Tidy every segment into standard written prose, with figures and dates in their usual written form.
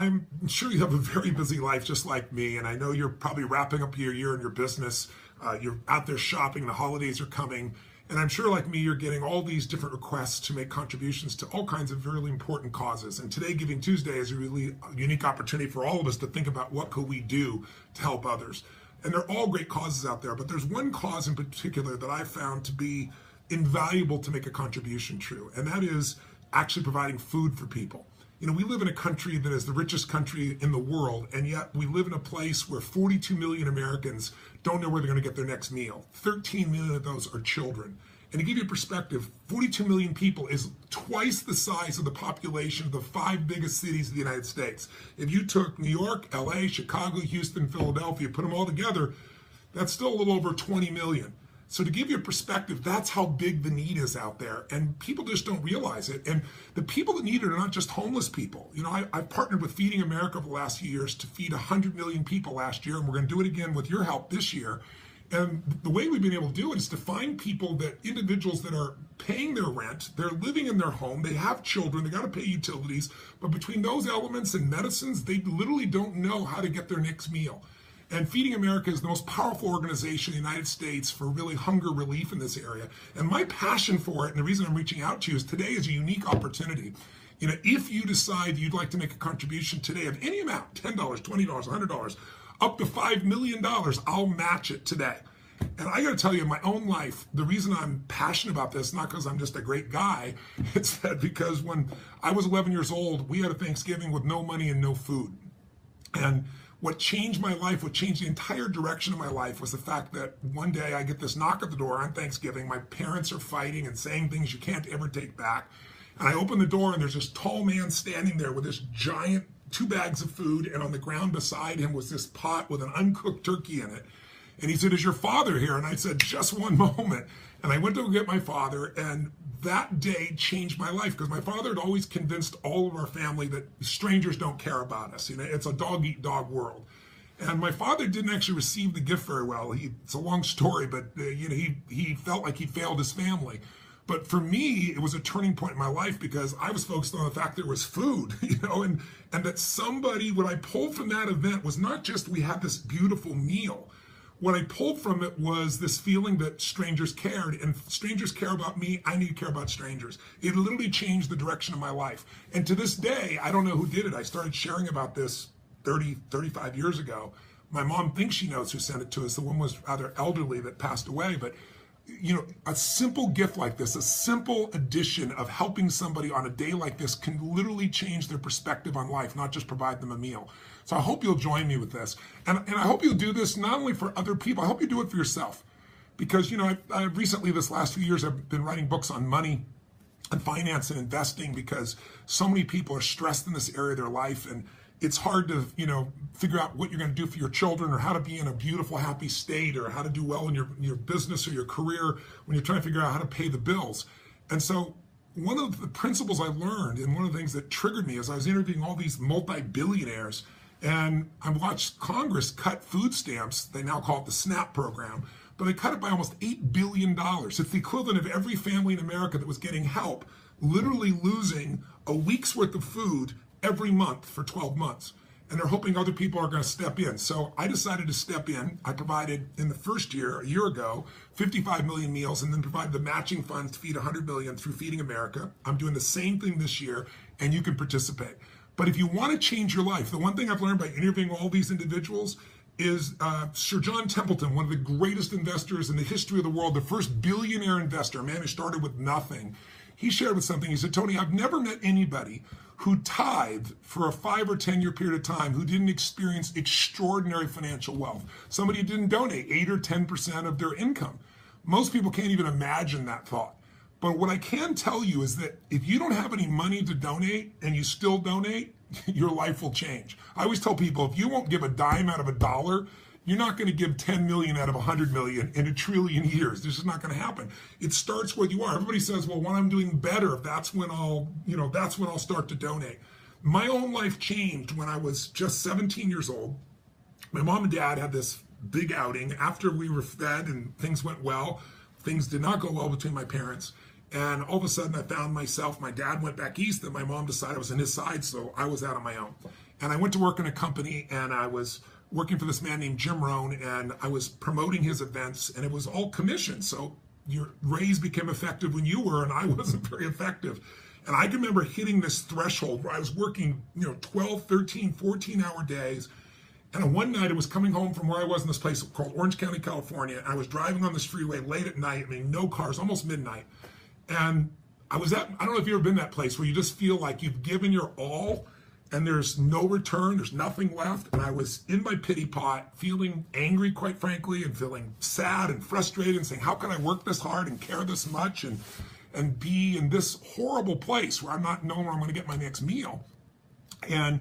I'm sure you have a very busy life just like me, and I know you're probably wrapping up your year in your business. You're out there shopping, the holidays are coming, and I'm sure like me, you're getting all these different requests to make contributions to all kinds of really important causes. And today, Giving Tuesday, is a really unique opportunity for all of us to think about what could we do to help others. And they're all great causes out there, but there's one cause in particular that I found to be invaluable to make a contribution to, and that is actually providing food for people. You know, we live in a country that is the richest country in the world, and yet we live in a place where 42 million Americans don't know where they're going to get their next meal. 13 million of those are children. And to give you perspective, 42 million people is twice the size of the population of the 5 biggest cities of the United States. If you took New York, LA, Chicago, Houston, Philadelphia, put them all together, that's still a little over 20 million. So to give you a perspective, that's how big the need is out there, and people just don't realize it. And the people that need it are not just homeless people. You know, I've partnered with Feeding America over the last few years to feed 100 million people last year, and we're going to do it again with your help this year. And the way we've been able to do it is to find people, that individuals that are paying their rent, they're living in their home, they have children, they got to pay utilities, but between those elements and medicines, they literally don't know how to get their next meal. And Feeding America is the most powerful organization in the United States for really hunger relief in this area. And my passion for it, and the reason I'm reaching out to you, is today is a unique opportunity. You know, if you decide you'd like to make a contribution today of any amount, $10, $20, $100, up to $5 million, I'll match it today. And I got to tell you, in my own life, the reason I'm passionate about this, not because I'm just a great guy, it's that because when I was 11 years old, we had a Thanksgiving with no money and no food. And what changed my life, what changed the entire direction of my life, was the fact that one day I get this knock at the door on Thanksgiving. My parents are fighting and saying things you can't ever take back. And I open the door, and there's this tall man standing there with this giant 2 bags of food, and on the ground beside him was this pot with an uncooked turkey in it. And he said, "Is your father here?" And I said, "Just one moment." And I went to go get my father, and that day changed my life, because my father had always convinced all of our family that strangers don't care about us. You know, it's a dog-eat-dog world. And my father didn't actually receive the gift very well. It's a long story, but you know, he felt like he failed his family. But for me, it was a turning point in my life, because I was focused on the fact there was food, you know, and that somebody, what I pulled from that event was not just we had this beautiful meal. What I pulled from it was this feeling that strangers cared, and strangers care about me, I need to care about strangers. It literally changed the direction of my life. And to this day, I don't know who did it. I started sharing about this 35 years ago. My mom thinks she knows who sent it to us. The woman was rather elderly that passed away, but you know, a simple gift like this, a simple addition of helping somebody on a day like this can literally change their perspective on life, not just provide them a meal. So I hope you'll join me with this. And I hope you'll do this not only for other people, I hope you do it for yourself. Because, you know, I recently, this last few years, I've been writing books on money and finance and investing, because so many people are stressed in this area of their life, and it's hard to, you know, figure out what you're going to do for your children, or how to be in a beautiful, happy state, or how to do well in your business or your career when you're trying to figure out how to pay the bills. And so one of the principles I learned, and one of the things that triggered me, is I was interviewing all these multi-billionaires, and I watched Congress cut food stamps. They now call it the SNAP program, but they cut it by almost $8 billion. It's the equivalent of every family in America that was getting help literally losing a week's worth of food every month for 12 months. And they're hoping other people are going to step in. So I decided to step in. I provided, in the first year, a year ago, 55 million meals, and then provided the matching funds to feed 100 million through Feeding America. I'm doing the same thing this year, and you can participate. But if you want to change your life, the one thing I've learned by interviewing all these individuals is Sir John Templeton, one of the greatest investors in the history of the world, the first billionaire investor, a man who started with nothing. He shared with something. He said, "Tony, I've never met anybody who tithed for a 5 or 10 year period of time who didn't experience extraordinary financial wealth. Somebody who didn't donate 8 or 10% of their income." Most people can't even imagine that thought. But what I can tell you is that if you don't have any money to donate and you still donate, your life will change. I always tell people, if you won't give a dime out of a dollar, you're not going to give 10 million out of 100 million in a trillion years. This is not going to happen. It starts where you are. Everybody says, "Well, when I'm doing better, that's when I'll start to donate." My own life changed when I was just 17 years old. My mom and dad had this big outing after we were fed and things went well. Things did not go well between my parents. And all of a sudden I found myself, my dad went back east and my mom decided I was on his side, so I was out on my own. And I went to work in a company, and I was working for this man named Jim Rohn, and I was promoting his events, and it was all commission. So your raise became effective when you were, and I wasn't very effective. And I can remember hitting this threshold where I was working, 12, 13, 14-hour days. And one night I was coming home from where I was in this place called Orange County, California. And I was driving on this freeway late at night. I mean, no cars, almost midnight. And I don't know if you've ever been that place where you just feel like you've given your all and there's no return, there's nothing left. And I was in my pity pot, feeling angry, quite frankly, and feeling sad and frustrated and saying, how can I work this hard and care this much and be in this horrible place where I'm not knowing where I'm going to get my next meal? And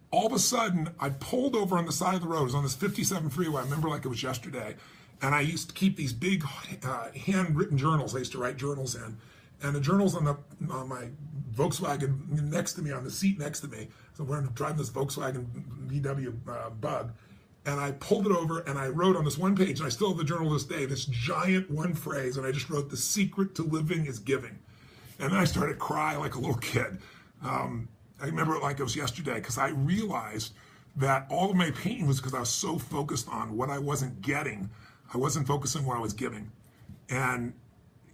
all of a sudden, I pulled over on the side of the road. It was on this 57 freeway. I remember like it was yesterday. And I used to keep these big handwritten journals. I used to write journals in. And the journal's on my Volkswagen next to me, on the seat next to me. So we're driving this Volkswagen VW Bug. And I pulled it over and I wrote on this one page, and I still have the journal to this day, this giant one phrase. And I just wrote, "The secret to living is giving." And then I started to cry like a little kid. I remember it like it was yesterday, because I realized that all of my pain was because I was so focused on what I wasn't getting. I wasn't focusing on what I was giving. And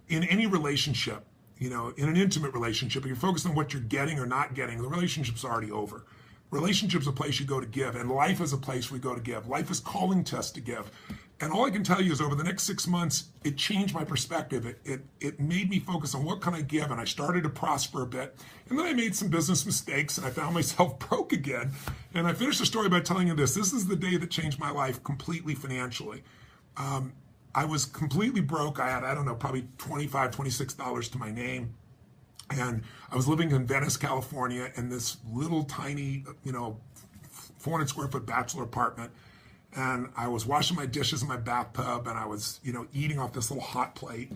in any relationship, in an intimate relationship, if you're focused on what you're getting or not getting, the relationship's already over. Relationship's a place you go to give, and life is a place we go to give. Life is calling to us to give. And all I can tell you is over the next 6 months, it changed my perspective. It made me focus on what can I give, and I started to prosper a bit. And then I made some business mistakes, and I found myself broke again. And I finished the story by telling you this. This is the day that changed my life completely financially. I was completely broke. I had, probably $25, $26 to my name. And I was living in Venice, California, in this little tiny, 400 square foot bachelor apartment. And I was washing my dishes in my bathtub, and I was, eating off this little hot plate.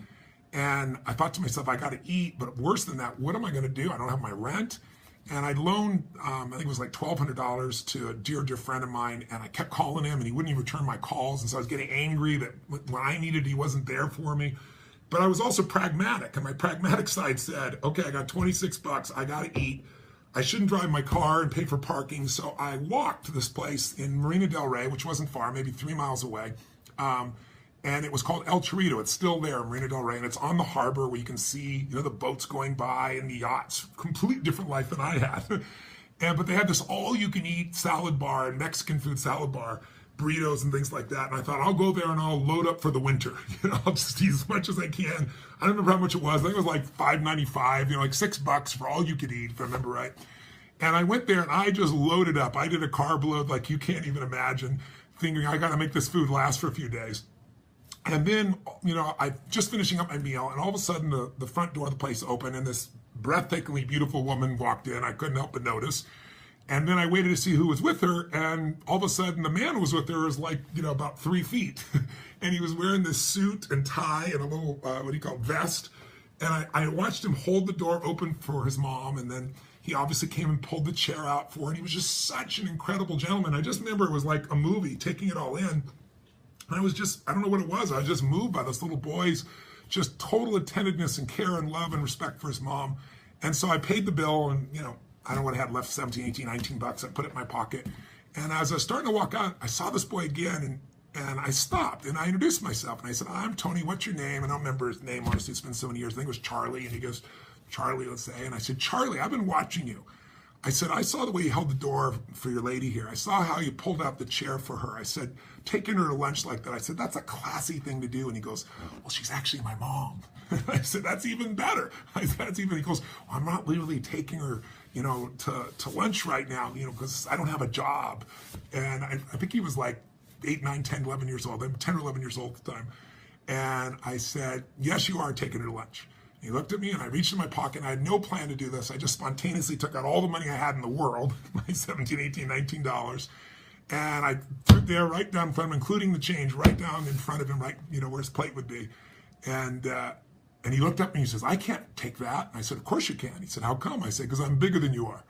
And I thought to myself, I got to eat, but worse than that, what am I going to do? I don't have my rent. And I loaned, I think it was like $1,200 to a dear, dear friend of mine. And I kept calling him, and he wouldn't even return my calls. And so I was getting angry that when I needed, he wasn't there for me. But I was also pragmatic, and my pragmatic side said, okay, I got 26 bucks, I got to eat. I shouldn't drive my car and pay for parking, so I walked to this place in Marina del Rey, which wasn't far, maybe 3 miles away, and it was called El Chorrito. It's still there in Marina del Rey, and it's on the harbor where you can see, the boats going by and the yachts. Completely different life than I had. But they had this all-you-can-eat salad bar and Mexican food salad bar, burritos and things like that. And I thought, I'll go there and I'll load up for the winter. I'll just eat as much as I can. I don't remember how much it was. I think it was like $5.95, like $6 for all you could eat, if I remember right. And I went there and I just loaded up. I did a carb load like you can't even imagine, thinking I got to make this food last for a few days. And then, I just finishing up my meal, and all of a sudden the front door of the place opened, and this breathtakingly beautiful woman walked in. I couldn't help but notice. And then I waited to see who was with her, and all of a sudden the man who was with her was like, about 3 feet. And he was wearing this suit and tie and a little, vest. And I watched him hold the door open for his mom, and then he obviously came and pulled the chair out for her, and he was just such an incredible gentleman. I just remember it was like a movie, taking it all in. And I was just, I don't know what it was, I was just moved by this little boy's just total attentiveness and care and love and respect for his mom. And so I paid the bill, and, I don't know what I had left, 17, 18, 19 bucks. I put it in my pocket. And as I was starting to walk out, I saw this boy again, and I stopped, and I introduced myself. And I said, I'm Tony, what's your name? And I don't remember his name, honestly, it's been so many years. I think it was Charlie. And he goes, Charlie, let's say. And I said, Charlie, I've been watching you. I said, I saw the way you held the door for your lady here. I saw how you pulled out the chair for her. I said, taking her to lunch like that. I said, that's a classy thing to do. And he goes, well, she's actually my mom. I said, that's even better. He goes, well, I'm not literally taking her, to lunch right now, because I don't have a job. And I think he was like 8, 9, 10, 11 years old. I'm 10 or 11 years old at the time. And I said, yes, you are taking her to lunch. He looked at me, and I reached in my pocket, and I had no plan to do this. I just spontaneously took out all the money I had in the world, my $17, $18, $19, and I threw it there right down in front of him, including the change, right down in front of him, right, where his plate would be. And he looked up and he says, I can't take that. And I said, of course you can. He said, how come? I said, because I'm bigger than you are.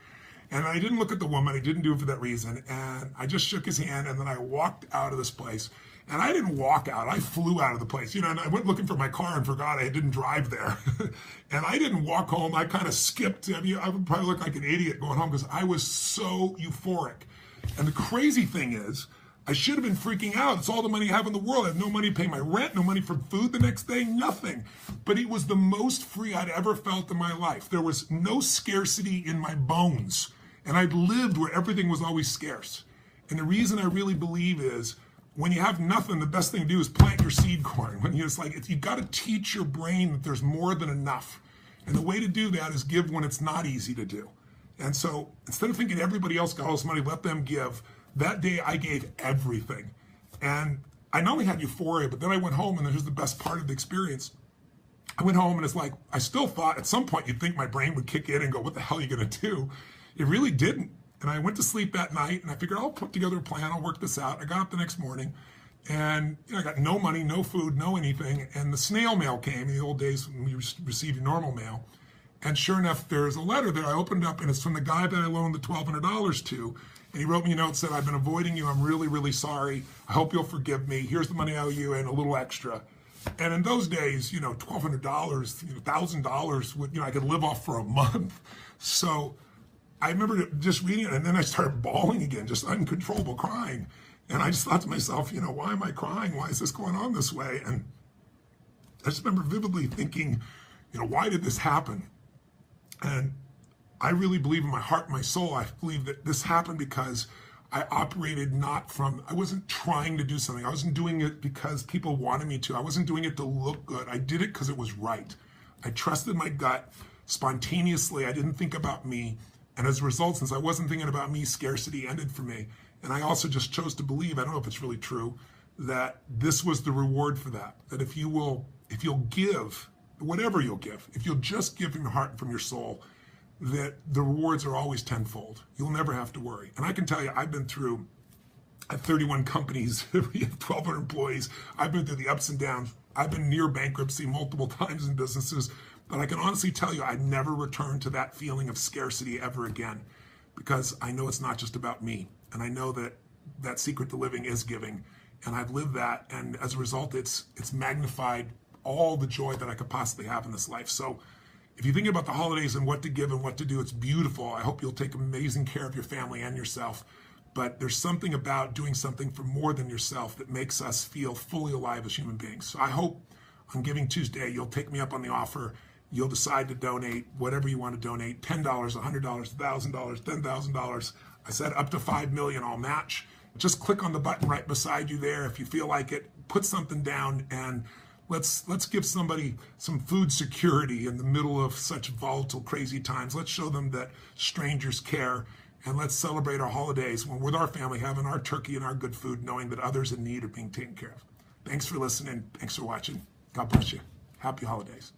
And I didn't look at the woman. I didn't do it for that reason. And I just shook his hand, and then I walked out of this place. And I didn't walk out. I flew out of the place. You know, and I went looking for my car and forgot I didn't drive there. And I didn't walk home. I kind of skipped. I mean, I would probably look like an idiot going home because I was so euphoric. And the crazy thing is, I should have been freaking out. It's all the money I have in the world. I have no money to pay my rent, no money for food the next day, nothing. But it was the most free I'd ever felt in my life. There was no scarcity in my bones. And I'd lived where everything was always scarce. And the reason I really believe is, when you have nothing, the best thing to do is plant your seed corn. When it's like, you got to teach your brain that there's more than enough. And the way to do that is give when it's not easy to do. And so instead of thinking everybody else got all this money, let them give, that day I gave everything. And I not only had euphoria, but then I went home, and here's the best part of the experience. I went home, and it's like, I still thought at some point you'd think my brain would kick in and go, what the hell are you going to do? It really didn't. And I went to sleep that night, and I figured I'll put together a plan. I'll work this out. I got up the next morning, and I got no money, no food, no anything. And the snail mail came in the old days when you received your normal mail. And sure enough, there's a letter that I opened up, and it's from the guy that I loaned the $1,200 to. And he wrote me a note, said, I've been avoiding you. I'm really, really sorry. I hope you'll forgive me. Here's the money I owe you and a little extra. And in those days, $1,200, $1,000, I could live off for a month. So I remember just reading it, and then I started bawling again, just uncontrollable crying. And I just thought to myself, why am I crying? Why is this going on this way? And I just remember vividly thinking, why did this happen? And I really believe in my heart and my soul, I believe that this happened because I operated I wasn't trying to do something. I wasn't doing it because people wanted me to. I wasn't doing it to look good. I did it because it was right. I trusted my gut spontaneously. I didn't think about me. And as a result, since I wasn't thinking about me, scarcity ended for me. And I also just chose to believe, I don't know if it's really true, that this was the reward for that. That if you'll give, whatever you'll give, if you'll just give from your heart and from your soul, that the rewards are always tenfold. You'll never have to worry. And I can tell you, I have 31 companies, we have 1,200 employees. I've been through the ups and downs. I've been near bankruptcy multiple times in businesses. But I can honestly tell you, I'd never return to that feeling of scarcity ever again, because I know it's not just about me. And I know that secret to living is giving. And I've lived that. And as a result, it's magnified all the joy that I could possibly have in this life. So if you're thinking about the holidays and what to give and what to do, it's beautiful. I hope you'll take amazing care of your family and yourself. But there's something about doing something for more than yourself that makes us feel fully alive as human beings. So I hope on Giving Tuesday, you'll take me up on the offer. You'll decide to donate whatever you want to donate, $10, $100, $1,000, $10,000. I said up to $5 million, I'll match. Just click on the button right beside you there if you feel like it. Put something down, and let's give somebody some food security in the middle of such volatile, crazy times. Let's show them that strangers care, and let's celebrate our holidays when with our family, having our turkey and our good food, knowing that others in need are being taken care of. Thanks for listening. Thanks for watching. God bless you. Happy holidays.